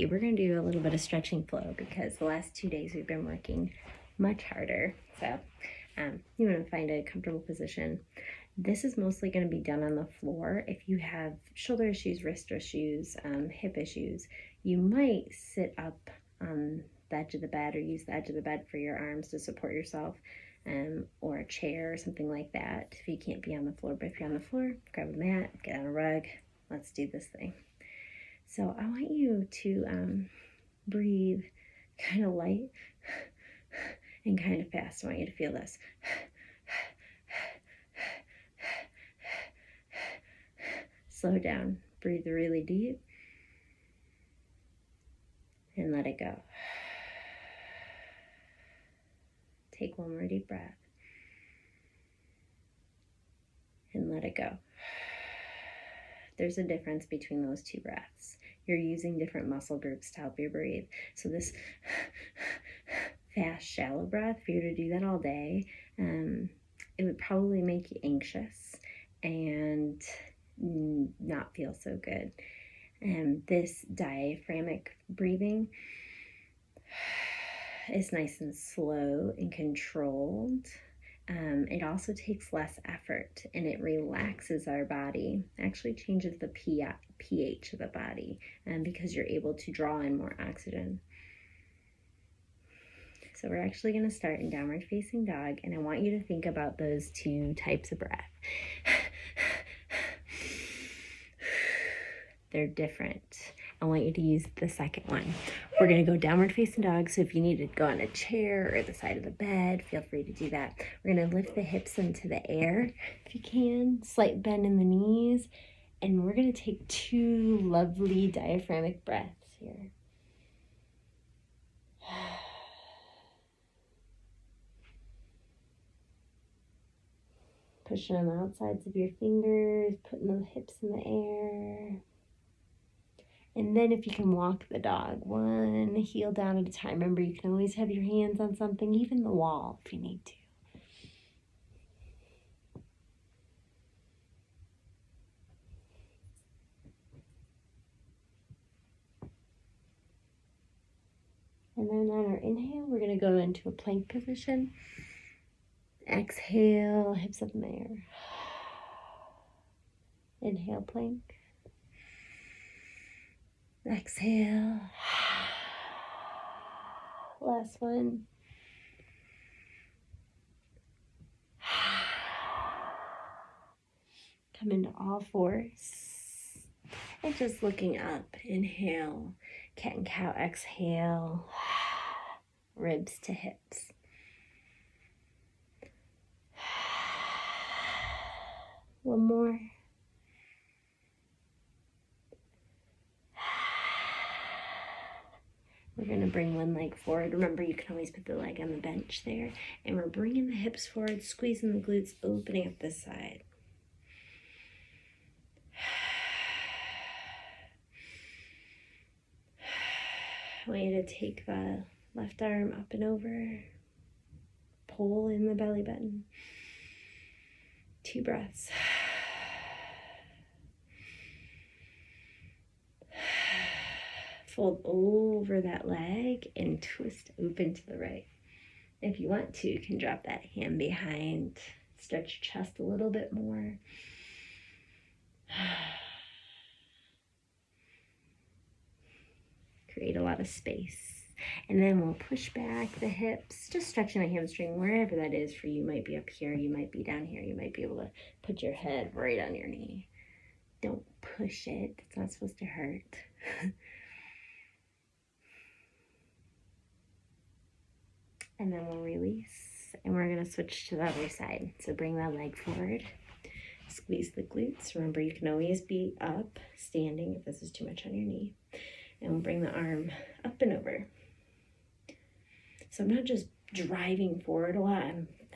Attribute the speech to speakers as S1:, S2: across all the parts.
S1: today we're going to do a little bit of stretching flow because the last 2 days we've been working much harder. So you want to find a comfortable position. This is mostly going to be done on the floor. If you have shoulder issues, wrist issues, hip issues, you might sit up on the edge of the bed or use the edge of the bed for your arms to support yourself, or a chair or something like that if you can't be on the floor. But if you're on the floor, grab a mat, get on a rug. Let's do this thing. So I want you to breathe kind of light and kind of fast. I want you to feel this. Slow down. Breathe really deep and let it go. Take one more deep breath and let it go. There's a difference between those two breaths. You're using different muscle groups to help you breathe. So this fast, shallow breath, if you were to do that all day, it would probably make you anxious and not feel so good. This diaphragmatic breathing is nice and slow and controlled. It also takes less effort and it relaxes our body. It actually changes the pH of the body because you're able to draw in more oxygen. So we're actually going to start in downward facing dog, and I want you to think about those two types of breath. They're different. I want you to use the second one. We're going to go downward facing dog, so if you need to go on a chair or the side of the bed, feel free to do that. We're going to lift the hips into the air if you can, slight bend in the knees, and we're going to take 2 lovely diaphragmatic breaths here. Pushing on the outsides of your fingers, putting the hips in the air. And then if you can walk the dog, 1 heel down at a time. Remember, you can always have your hands on something, even the wall if you need to. And then on our inhale, we're going to go into a plank position. Exhale, hips up in the air. Inhale, plank. Exhale. Last one. Come into all fours. And just looking up. Inhale. Cat and cow. Exhale. Ribs to hips. One more. We're going to bring one leg forward. Remember, you can always put the leg on the bench there. And we're bringing the hips forward, squeezing the glutes, opening up this side. I want you to take the left arm up and over. Pull in the belly button. 2 breaths. Fold over that leg and twist open to the right. If you want to, you can drop that hand behind. Stretch your chest a little bit more. Create a lot of space. And then we'll push back the hips, just stretching the hamstring wherever that is for you. You might be up here, you might be down here, you might be able to put your head right on your knee. Don't push it, it's not supposed to hurt. And then we'll release, and we're going to switch to the other side. So bring that leg forward, squeeze the glutes. Remember, you can always be up, standing if this is too much on your knee. And we'll bring the arm up and over. So I'm not just driving forward a lot,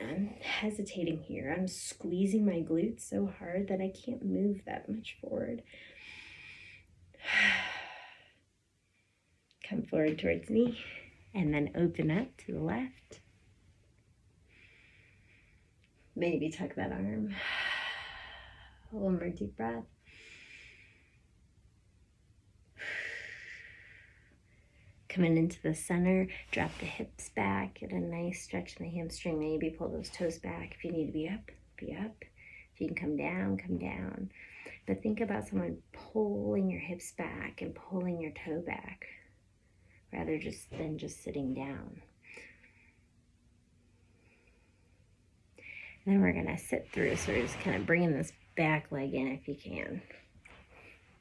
S1: I'm hesitating here. I'm squeezing my glutes so hard that I can't move that much forward. Come forward towards me. And then open up to the left. Maybe tuck that arm. One more deep breath. Coming into the center, drop the hips back, get a nice stretch in the hamstring, maybe pull those toes back. If you need to be up, be up. If you can come down, come down. But think about someone pulling your hips back and pulling your toe back rather than just sitting down. And then we're gonna sit through, so we're just kind of bringing this back leg in if you can.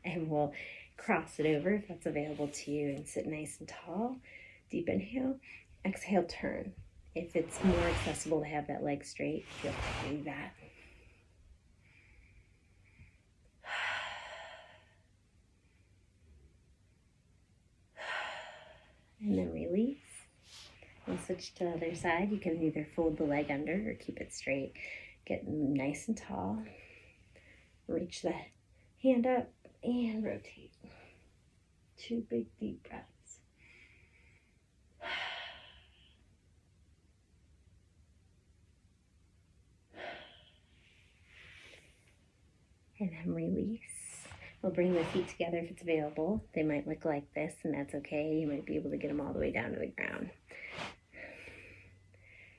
S1: And we'll cross it over if that's available to you and sit nice and tall. Deep inhale, exhale, turn. If it's more accessible to have that leg straight, feel free to do that. And then release. We'll switch to the other side. You can either fold the leg under or keep it straight. Get nice and tall. Reach the hand up and rotate. 2 big deep breaths. And then release. We'll bring the feet together if it's available. They might look like this, and that's okay. You might be able to get them all the way down to the ground.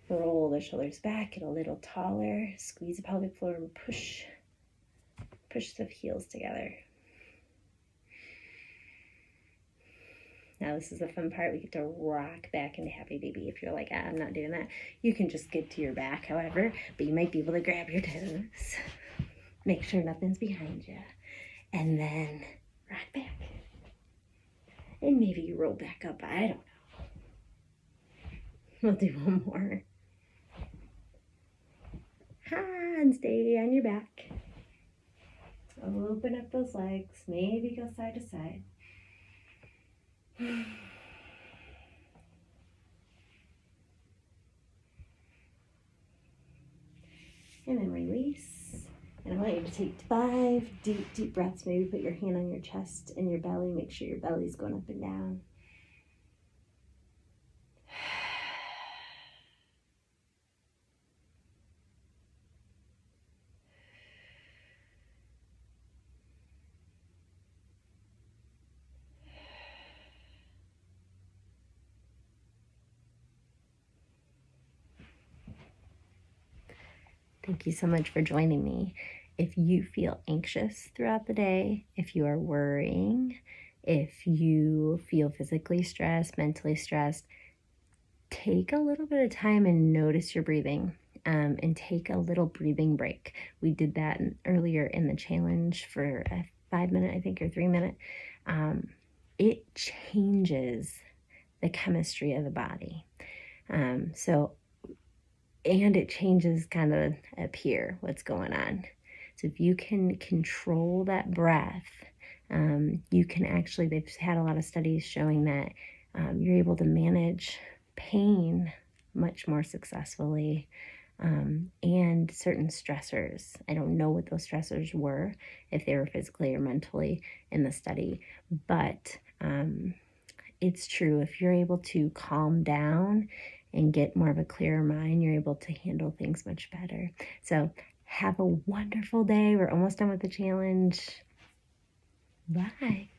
S1: Roll the shoulders back, get a little taller. Squeeze the pelvic floor and push the heels together. Now this is the fun part. We get to rock back into happy baby. If you're like, I'm not doing that, you can just get to your back, however, but you might be able to grab your toes. Make sure nothing's behind you. And then rock back. And maybe you roll back up. I don't know. We'll do one more. And stay on your back. Open up those legs. Maybe go side to side. And then release. And I want you to take 5 deep breaths. Maybe put your hand on your chest and your belly. Make sure your belly's going up and down. Thank you so much for joining me. If you feel anxious throughout the day, if you are worrying, if you feel physically stressed, mentally stressed, take a little bit of time and notice your breathing, and take a little breathing break. We did that earlier in the challenge for a 5-minute, I think, or 3-minute. It changes the chemistry of the body. And it changes kind of up here, what's going on. So if you can control that breath, you can actually, they've had a lot of studies showing that you're able to manage pain much more successfully, and certain stressors. I don't know what those stressors were, if they were physically or mentally in the study, but it's true. If you're able to calm down and get more of a clearer mind, you're able to handle things much better. So have a wonderful day. We're almost done with the challenge. Bye.